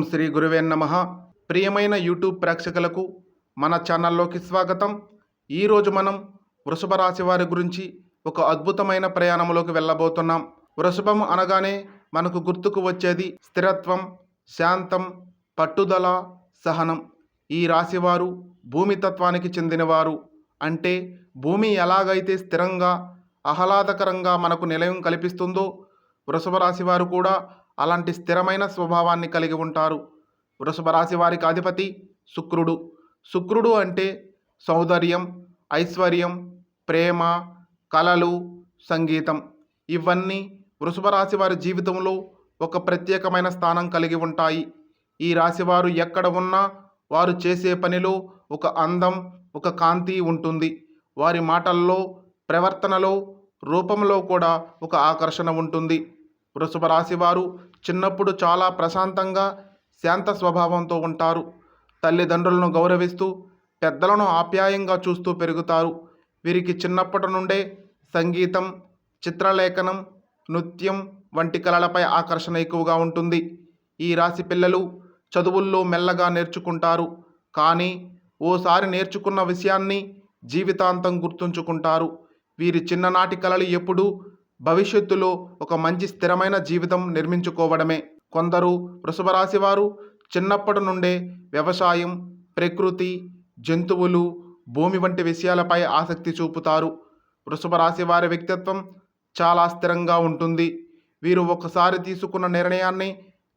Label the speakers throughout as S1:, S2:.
S1: శ్రీ గురువే నమః. ప్రియమైన యూట్యూబ్ ప్రేక్షకులకు మన ఛానల్లోకి స్వాగతం. ఈరోజు మనం వృషభ రాశి వారి గురించి ఒక అద్భుతమైన ప్రయాణంలోకి వెళ్ళబోతున్నాం. వృషభం అనగానే మనకు గుర్తుకు వచ్చేది స్థిరత్వం, శాంతం, పట్టుదల, సహనం. ఈ రాశివారు భూమి తత్వానికి చెందినవారు. అంటే భూమి ఎలాగైతే స్థిరంగా ఆహ్లాదకరంగా మనకు నిలయం కల్పిస్తుందో వృషభ రాశి వారు కూడా అలాంటి స్థిరమైన స్వభావాన్ని కలిగి ఉంటారు. వృషభ రాశి వారికి అధిపతి శుక్రుడు. శుక్రుడు అంటే సౌందర్యం, ఐశ్వర్యం, ప్రేమ, కళలు, సంగీతం. ఇవన్నీ వృషభ రాశి వారి జీవితంలో ఒక ప్రత్యేకమైన స్థానం కలిగి ఉంటాయి. ఈ రాశివారు ఎక్కడ ఉన్నా వారు చేసే పనిలో ఒక అందం, ఒక కాంతి ఉంటుంది. వారి మాటల్లో, ప్రవర్తనలో, రూపంలో కూడా ఒక ఆకర్షణ ఉంటుంది. వృషభ రాశి వారు చిన్నప్పుడు చాలా ప్రశాంతంగా, శాంత స్వభావంతో ఉంటారు. తల్లిదండ్రులను గౌరవిస్తూ, పెద్దలను ఆప్యాయంగా చూస్తూ పెరుగుతారు. వీరికి చిన్నప్పటి నుండే సంగీతం, చిత్రలేఖనం, నృత్యం వంటి కళలపై ఆకర్షణ ఎక్కువగా ఉంటుంది. ఈ రాశి పిల్లలు చదువుల్లో మెల్లగా నేర్చుకుంటారు. కానీ ఓసారి నేర్చుకున్న విషయాన్ని జీవితాంతం గుర్తుంచుకుంటారు. వీరి చిన్ననాటి కళలు ఎప్పుడూ భవిష్యత్తులో ఒక మంచి స్థిరమైన జీవితం నిర్మించుకోవడమే. కొందరు వృషభ రాశి వారు చిన్నప్పటి నుండే వ్యవసాయం, ప్రకృతి, జంతువులు, భూమి వంటి విషయాలపై ఆసక్తి చూపుతారు. వృషభ రాశి వారి వ్యక్తిత్వం చాలా స్థిరంగా ఉంటుంది. వీరు ఒకసారి తీసుకున్న నిర్ణయాన్ని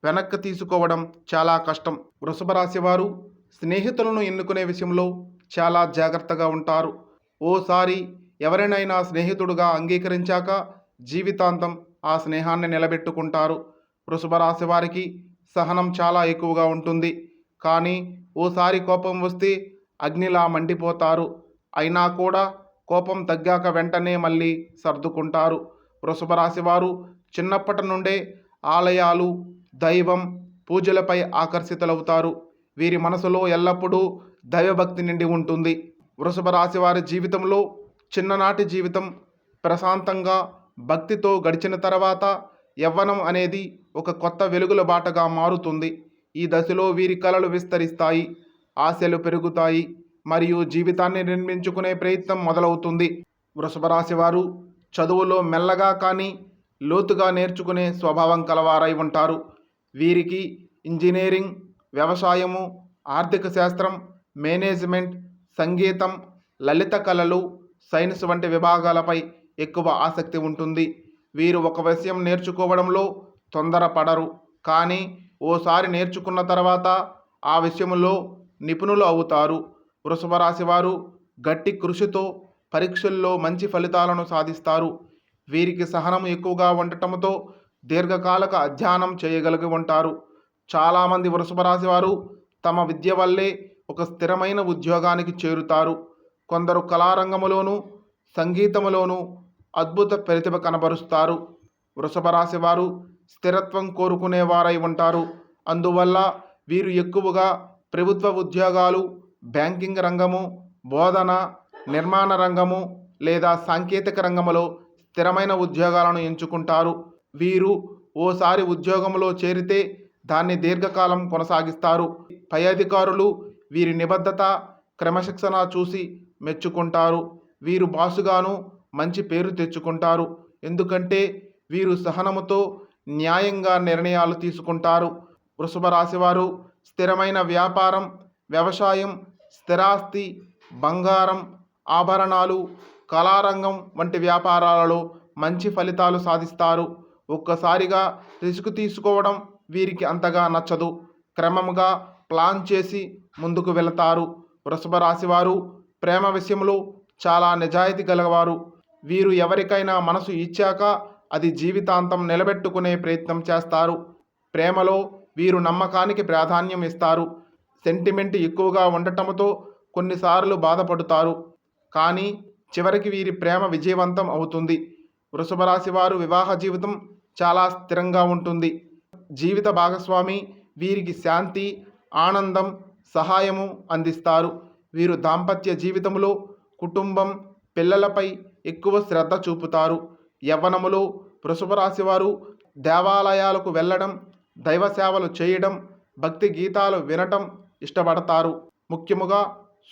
S1: వెనక్కి తీసుకోవడం చాలా కష్టం. వృషభ రాశి వారు స్నేహితులను ఎన్నుకునే విషయంలో చాలా జాగ్రత్తగా ఉంటారు. ఓసారి ఎవరినైనా స్నేహితుడుగా అంగీకరించాక జీవితాంతం ఆ స్నేహాన్ని నిలబెట్టుకుంటారు. వృషభ రాశి వారికి సహనం చాలా ఎక్కువగా ఉంటుంది. కానీ ఓసారి కోపం వస్తే అగ్నిలా మండిపోతారు. అయినా కూడా కోపం తగ్గాక వెంటనే మళ్ళీ సర్దుకుంటారు. వృషభ రాశి వారు చిన్నప్పటి నుండే ఆలయాలు, దైవం, పూజలపై ఆకర్షితులవుతారు. వీరి మనసులో ఎల్లప్పుడూ దైవభక్తి నిండి ఉంటుంది. వృషభ రాశి వారి జీవితంలో చిన్ననాటి జీవితం ప్రశాంతంగా, భక్తితో గడిచిన తర్వాత యవ్వనం అనేది ఒక కొత్త వెలుగుల బాటగా మారుతుంది. ఈ దశలో వీరి కలలు విస్తరిస్తాయి, ఆశలు పెరుగుతాయి, మరియు జీవితాన్ని నిర్మించుకునే ప్రయత్నం మొదలవుతుంది. వృషభ రాశి వారు చదువులో మెల్లగా కానీ లోతుగా నేర్చుకునే స్వభావం కలవారై ఉంటారు. వీరికి ఇంజనీరింగ్, వ్యవసాయము, ఆర్థిక శాస్త్రం, మేనేజ్మెంట్, సంగీతం, లలిత కళలు, సైన్స్ వంటి విభాగాలపై ఎక్కువ ఆసక్తి ఉంటుంది. వీరు ఒక విషయం నేర్చుకోవడంలో తొందరపడరు. కానీ ఓసారి నేర్చుకున్న తర్వాత ఆ విషయంలో నిపుణులు అవుతారు. వృషభ రాశి వారు గట్టి కృషితో పరీక్షల్లో మంచి ఫలితాలను సాధిస్తారు. వీరికి సహనం ఎక్కువగా ఉండటంతో దీర్ఘకాలిక అధ్యయనం చేయగలిగి ఉంటారు. చాలామంది వృషభ రాశి వారు తమ విద్య వల్లే ఒక స్థిరమైన ఉద్యోగానికి చేరుతారు. కొందరు కళారంగములోనూ, సంగీతములోనూ అద్భుత ప్రతిభ కనబరుస్తారు. వృషభ రాశి వారు స్థిరత్వం కోరుకునేవారై ఉంటారు. అందువల్ల వీరు ఎక్కువగా ప్రభుత్వ ఉద్యోగాలు, బ్యాంకింగ్ రంగము, బోధన, నిర్మాణ రంగము లేదా సాంకేతిక రంగంలో స్థిరమైన ఉద్యోగాలను ఎంచుకుంటారు. వీరు ఓసారి ఉద్యోగంలో చేరితే దాన్ని దీర్ఘకాలం కొనసాగిస్తారు. పై అధికారులు వీరి నిబద్ధత, క్రమశిక్షణ చూసి మెచ్చుకుంటారు. వీరు బాసుగాను మంచి పేరు తెచ్చుకుంటారు. ఎందుకంటే వీరు సహనముతో న్యాయంగా నిర్ణయాలు తీసుకుంటారు. వృషభ రాశి వారు స్థిరమైన వ్యాపారం, వ్యవసాయం, స్థిరాస్తి, బంగారం, ఆభరణాలు, కళారంగం వంటి వ్యాపారాలలో మంచి ఫలితాలు సాధిస్తారు. ఒక్కసారిగా రిస్క్ తీసుకోవడం వీరికి అంతగా నచ్చదు. క్రమంగా ప్లాన్ చేసి ముందుకు వెళతారు. వృషభ రాశి వారు ప్రేమ విషయంలో చాలా నిజాయితీ గలవారు. వీరు ఎవరికైనా మనసు ఇచ్చాక అది జీవితాంతం నిలబెట్టుకునే ప్రయత్నం చేస్తారు. ప్రేమలో వీరు నమ్మకానికి ప్రాధాన్యం ఇస్తారు. సెంటిమెంట్ ఎక్కువగా ఉండటంతో కొన్నిసార్లు బాధపడతారు. కానీ చివరికి వీరి ప్రేమ విజయవంతం అవుతుంది. వృషభ రాశి వారు వివాహ జీవితం చాలా స్థిరంగా ఉంటుంది. జీవిత భాగస్వామి వీరికి శాంతి, ఆనందం, సహాయము అందిస్తారు. వీరు దాంపత్య జీవితంలో కుటుంబం, పిల్లలపై ఎక్కువ శ్రద్ధ చూపుతారు. యవ్వనములో వృషభ రాశి వారు దేవాలయాలకు వెళ్ళడం, దైవ సేవలు చేయడం, భక్తి గీతాలు వినటం ఇష్టపడతారు. ముఖ్యముగా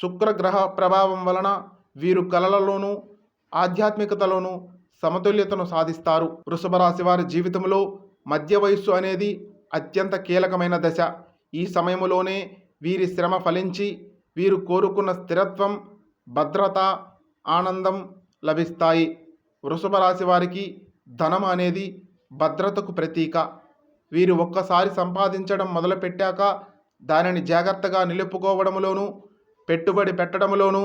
S1: శుక్రగ్రహ ప్రభావం వలన వీరు కళలలోనూ ఆధ్యాత్మికతలోనూ సమతుల్యతను సాధిస్తారు. వృషభ రాశి వారి జీవితంలో మధ్య వయస్సు అనేది అత్యంత కీలకమైన దశ. ఈ సమయంలోనే వీరి శ్రమ ఫలించి వీరు కోరుకున్న స్థిరత్వం, భద్రత, ఆనందం లభిస్తాయి. వృషభ రాశి వారికి ధనం అనేది భద్రతకు ప్రతీక. వీరు ఒక్కసారి సంపాదించడం మొదలుపెట్టాక దానిని జాగ్రత్తగా నిలుపుకోవడంలోనూ పెట్టుబడి పెట్టడంలోనూ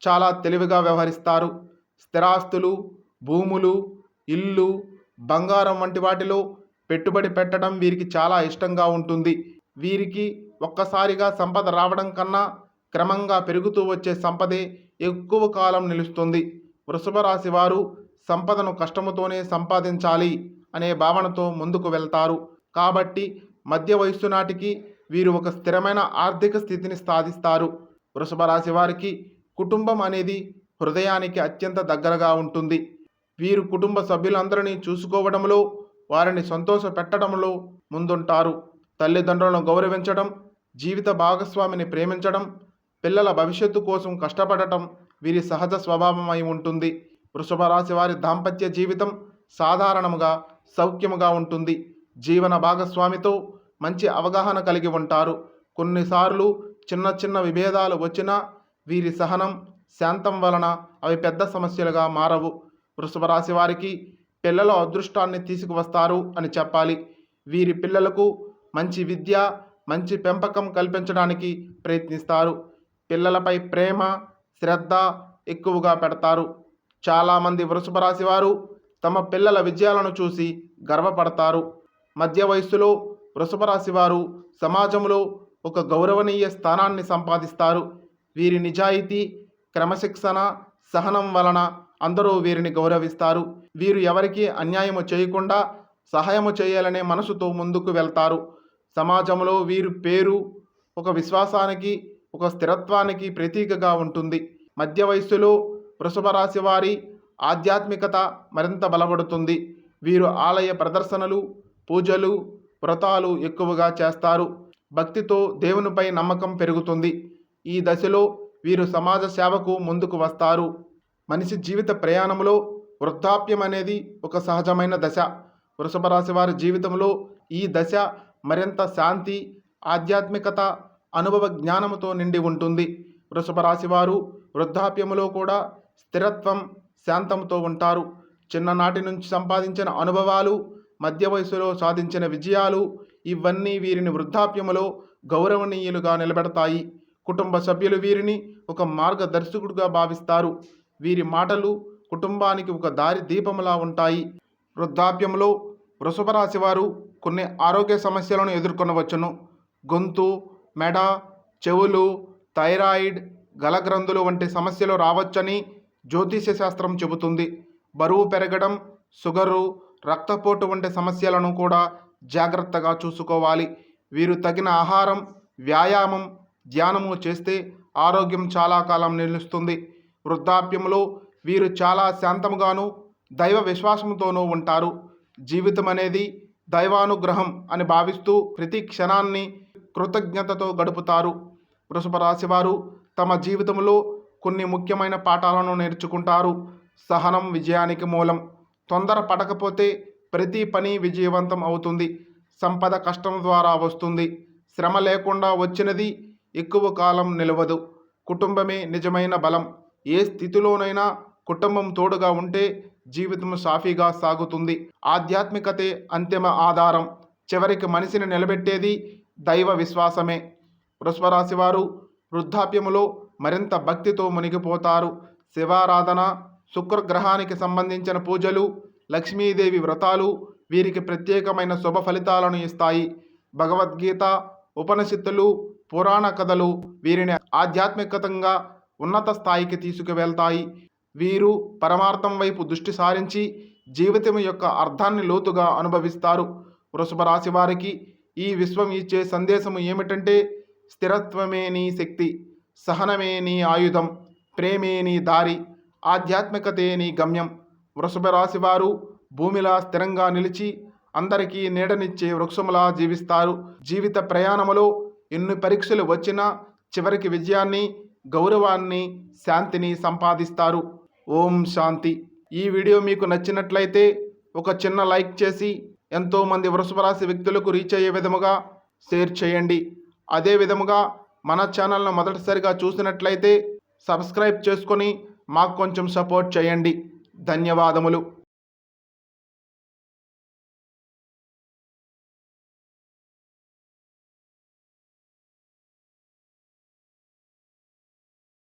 S1: చాలా తెలివిగా వ్యవహరిస్తారు. స్థిరాస్తులు, భూములు, ఇల్లు, బంగారం వంటి వాటిలో పెట్టుబడి పెట్టడం వీరికి చాలా ఇష్టంగా ఉంటుంది. వీరికి ఒక్కసారిగా సంపద రావడం కన్నా క్రమంగా పెరుగుతూ వచ్చే సంపదే ఎక్కువ కాలం నిలుస్తుంది. వృషభ రాశి వారు సంపదను కష్టముతోనే సంపాదించాలి అనే భావనతో ముందుకు వెళ్తారు. కాబట్టి మధ్య వయస్సు నాటికి వీరు ఒక స్థిరమైన ఆర్థిక స్థితిని సాధిస్తారు. వృషభ రాశి వారికి కుటుంబం అనేది హృదయానికి అత్యంత దగ్గరగా ఉంటుంది. వీరు కుటుంబ సభ్యులందరినీ చూసుకోవడంలో, వారిని సంతోష పెట్టడంలో ముందుంటారు. తల్లిదండ్రులను గౌరవించడం, జీవిత భాగస్వామిని ప్రేమించడం, పిల్లల భవిష్యత్తు కోసం కష్టపడటం వీరి సహజ స్వభావమై ఉంటుంది. వృషభ రాశి వారి దాంపత్య జీవితం సాధారణంగా సౌఖ్యముగా ఉంటుంది. జీవన భాగస్వామితో మంచి అవగాహన కలిగి ఉంటారు. కొన్నిసార్లు చిన్న చిన్న విభేదాలు వచ్చినా వీరి సహనం, శాంతం వలన అవి పెద్ద సమస్యలుగా మారవు. వృషభ రాశి వారికి పిల్లలు అదృష్టాన్ని తీసుకువస్తారు అని చెప్పాలి. వీరి పిల్లలకు మంచి విద్య, మంచి పెంపకం కల్పించడానికి ప్రయత్నిస్తారు. పిల్లలపై ప్రేమ, శ్రద్ధ ఎక్కువగా పెడతారు. చాలామంది వృషభ రాశి వారు తమ పిల్లల విజయాలను చూసి గర్వపడతారు. మధ్య వయస్సులో వృషభ రాశి వారు సమాజంలో ఒక గౌరవనీయ స్థానాన్ని సంపాదిస్తారు. వీరి నిజాయితీ, క్రమశిక్షణ, సహనం వలన అందరూ వీరిని గౌరవిస్తారు. వీరు ఎవరికీ అన్యాయము చేయకుండా సహాయము చేయాలనే మనసుతో ముందుకు వెళ్తారు. సమాజంలో వీరి పేరు ఒక విశ్వాసానికి, ఒక స్థిరత్వానికి ప్రతీకగా ఉంటుంది. మధ్య వయస్సులో వృషభ రాశి వారి ఆధ్యాత్మికత మరింత బలపడుతుంది. వీరు ఆలయ ప్రదర్శనలు, పూజలు, వ్రతాలు ఎక్కువగా చేస్తారు. భక్తితో దేవునిపై నమ్మకం పెరుగుతుంది. ఈ దశలో వీరు సమాజ సేవకు ముందుకు వస్తారు. మనిషి జీవిత ప్రయాణంలో వృద్ధాప్యం అనేది ఒక సహజమైన దశ. వృషభ రాశి వారి జీవితంలో ఈ దశ మరింత శాంతి, ఆధ్యాత్మికత, అనుభవ జ్ఞానముతో నిండి ఉంటుంది. వృషభ రాశి వారు వృద్ధాప్యములో కూడా స్థిరత్వం, శాంతంతో ఉంటారు. చిన్ననాటి నుంచి సంపాదించిన అనుభవాలు, మధ్య వయసులో సాధించిన విజయాలు ఇవన్నీ వీరిని వృద్ధాప్యములో గౌరవనీయులుగా నిలబెడతాయి. కుటుంబ సభ్యులు వీరిని ఒక మార్గదర్శకుడుగా భావిస్తారు. వీరి మాటలు కుటుంబానికి ఒక దారి దీపములా ఉంటాయి. వృద్ధాప్యంలో వృషభ రాశి వారు కొన్ని ఆరోగ్య సమస్యలను ఎదుర్కొనవచ్చును. గొంతు, మెడ, చెవులు, థైరాయిడ్, గలగ్రంథులు వంటి సమస్యలు రావచ్చని జ్యోతిష్య శాస్త్రం చెబుతుంది. బరువు పెరగడం, షుగరు, రక్తపోటు వంటి సమస్యలను కూడా జాగ్రత్తగా చూసుకోవాలి. వీరు తగిన ఆహారం, వ్యాయామం, ధ్యానము చేస్తే ఆరోగ్యం చాలా కాలం నిలుస్తుంది. వృద్ధాప్యంలో వీరు చాలా శాంతముగాను, దైవ విశ్వాసంతోనూ ఉంటారు. జీవితం అనేది దైవానుగ్రహం అని భావిస్తూ ప్రతి క్షణాన్ని కృతజ్ఞతతో గడుపుతారు. వృషభ రాశి వారు తమ జీవితంలో కొన్ని ముఖ్యమైన పాఠాలను నేర్చుకుంటారు. సహనం విజయానికి మూలం. తొందర పడకపోతే ప్రతి పని విజయవంతం అవుతుంది. సంపద కష్టం ద్వారా వస్తుంది. శ్రమ లేకుండా వచ్చినది ఎక్కువ కాలం నిలవదు. కుటుంబమే నిజమైన బలం. ఏ స్థితిలోనైనా కుటుంబం తోడుగా ఉంటే జీవితం సాఫీగా సాగుతుంది. ఆధ్యాత్మికతే అంతిమ ఆధారం. చివరికి మనిషిని నిలబెట్టేది దైవ విశ్వాసమే. వృషభ రాశి వారు వృద్ధాప్యములో మరింత భక్తితో మునిగిపోతారు. శివారాధన, శుక్రగ్రహానికి సంబంధించిన పూజలు, లక్ష్మీదేవి వ్రతాలు వీరికి ప్రత్యేకమైన శుభ ఫలితాలను ఇస్తాయి. భగవద్గీత, ఉపనిషత్తులు, పురాణ కథలు వీరిని ఆధ్యాత్మికంగా ఉన్నత స్థాయికి తీసుకువెళ్తాయి. వీరు పరమార్థం వైపు దృష్టి సారించి జీవితం యొక్క అర్థాన్ని లోతుగా అనుభవిస్తారు. వృషభ రాశి వారికి ఈ విశ్వం ఇచ్చే సందేశం ఏమిటంటే, స్థిరత్వమే నీ శక్తి, సహనమే నీ ఆయుధం, ప్రేమే నీ దారి, ఆధ్యాత్మికతే నీ గమ్యం. వృషభ రాశి వారు భూమిలా స్థిరంగా నిలిచి అందరికీ నీడనిచ్చే వృక్షములా జీవిస్తారు. జీవిత ప్రయాణములో ఎన్ని పరీక్షలు వచ్చినా చివరికి విజయాన్ని, గౌరవాన్ని, శాంతిని సంపాదిస్తారు. ఓం శాంతి. ఈ వీడియో మీకు నచ్చినట్లయితే ఒక చిన్న లైక్ చేసి ఎంతోమంది వృషభ రాశి వ్యక్తులకు రీచ్ అయ్యే విధముగా షేర్ చేయండి. అదే విధముగా మన ఛానల్ను మొదటిసారిగా చూసినట్లయితే సబ్స్క్రైబ్ చేసుకొని మాకు కొంచెం సపోర్ట్ చేయండి. ధన్యవాదములు.